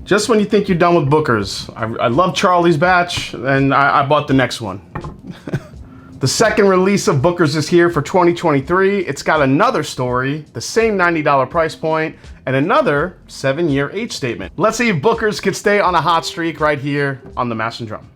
Just when you think you're done with Booker's. I love Charlie's batch, and I bought the next one. The second release of Booker's is here for 2023. It's got another story, the same $90 price point, and another 7-year age statement. Let's see if Booker's could stay on a hot streak right here on the Mash and Drum.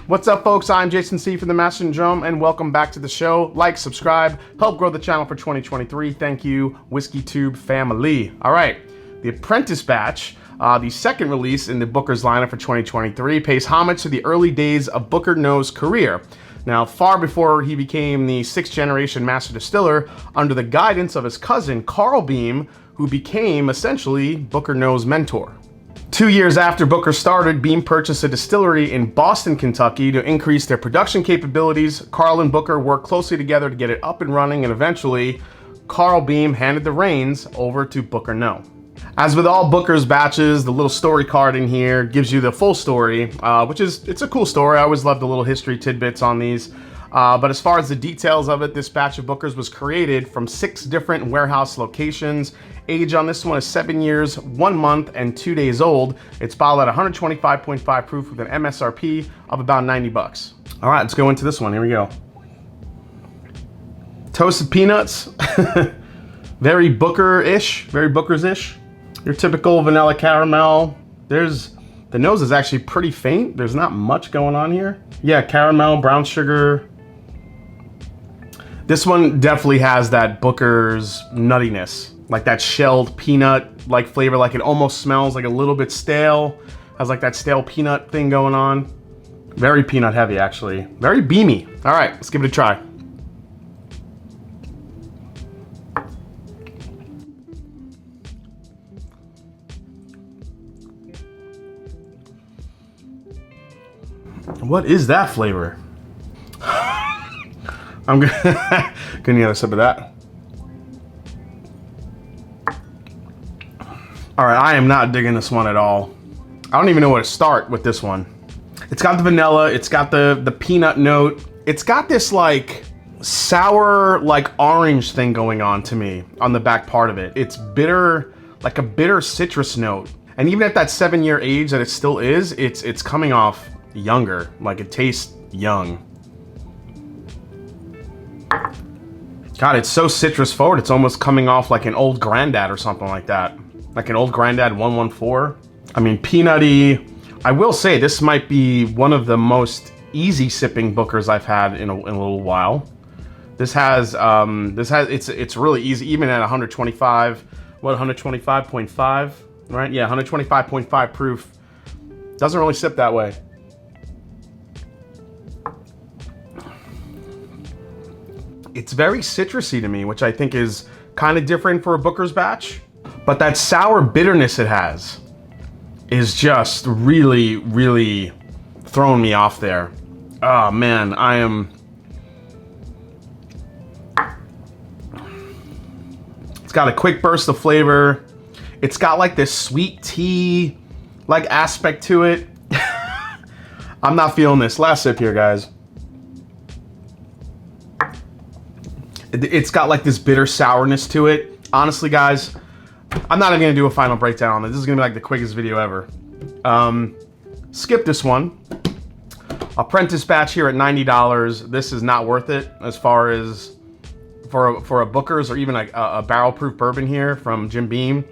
What's up, folks? I'm Jason C. from the Mash and Drum, and welcome back to the show. Like, subscribe, help grow the channel for 2023. Thank you, Whiskey Tube family. All right, the Apprentice batch, the second release in the Booker's lineup for 2023, pays homage to the early days of Booker No's career. Now, far before he became the 6th generation master distiller, under the guidance of his cousin, Carl Beam, who became essentially Booker No's mentor. 2 years after Booker started, Beam purchased a distillery in Boston, Kentucky to increase their production capabilities. Carl and Booker worked closely together to get it up and running, and eventually, Carl Beam handed the reins over to Booker No. As with all Booker's batches, the little story card in here gives you the full story, it's a cool story. I always love the little history tidbits on these. But as far as the details of it, this batch of Booker's was created from 6 different warehouse locations. Age on this one is 7 years, 1 month, and 2 days old. It's bottled at 125.5 proof with an MSRP of about 90 bucks. All right, let's go into this one. Here we go. Toasted peanuts. Very Booker-ish, very Booker's-ish. Your typical vanilla caramel. The nose is actually pretty faint. There's not much going on here. Yeah, caramel, brown sugar. This one definitely has that Booker's nuttiness, like that shelled peanut-like flavor, like it almost smells like a little bit stale. Has like that stale peanut thing going on. Very peanut heavy, actually. Very beamy. All right, let's give it a try. What is that flavor? I'm gonna get a sip of that. All right, I am not digging this one at all. I don't even know where to start with this one. It's got the vanilla, it's got the peanut note. It's got this like sour, like orange thing going on to me on the back part of it. It's bitter, like a bitter citrus note. And even at that 7-year age that it still is, it's coming off younger, like it tastes young. God, it's so citrus forward, it's almost coming off like an old granddad or something like that. Like an old granddad 114. I mean, peanutty. I will say this might be one of the most easy sipping Bookers I've had in a little while. It's really easy, even at 125, 125.5, right? Yeah, 125.5 proof. Doesn't really sip that way. It's very citrusy to me, which I think is kind of different for a Booker's batch. But that sour bitterness it has is just really, really throwing me off there. Oh man, It's got a quick burst of flavor. It's got like this sweet tea like aspect to it. I'm not feeling this. Last sip here, guys. It's got like this bitter sourness to it. Honestly, guys, I'm not even gonna do a final breakdown on this. This is gonna be like the quickest video ever. Skip this one. Apprentice batch here at $90. This is not worth it as far as for a Booker's or even like a barrel proof bourbon here from Jim Beam.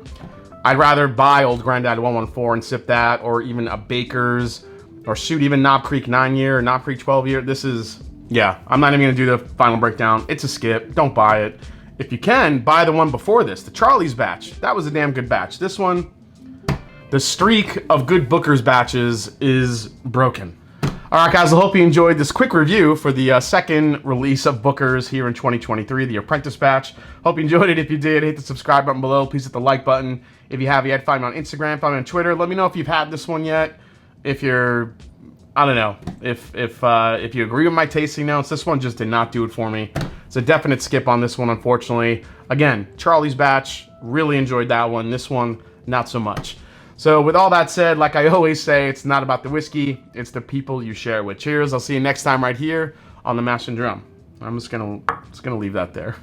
I'd rather buy Old Granddad 114 and sip that, or even a Baker's, or shoot, even Knob Creek 9-year, Knob Creek 12-year. This is, yeah, I'm not even gonna do the final breakdown. It's a skip, don't buy it. If you can, buy the one before this, the Charlie's batch. That was a damn good batch. This one, the streak of good Booker's batches is broken. All right, guys, I hope you enjoyed this quick review for the second release of Booker's here in 2023, the Apprentice batch. Hope you enjoyed it. If you did, hit the subscribe button below. Please hit the like button. If you have yet, find me on Instagram, find me on Twitter. Let me know if you've had this one yet. If you're, I don't know, if you agree with my tasting notes. This one just did not do it for me. It's a definite skip on this one, unfortunately. Again, Charlie's batch, really enjoyed that one. This one, not so much. So with all that said, like I always say, it's not about the whiskey, it's the people you share it with. Cheers. I'll see you next time right here on the Mash and Drum. I'm just gonna leave that there.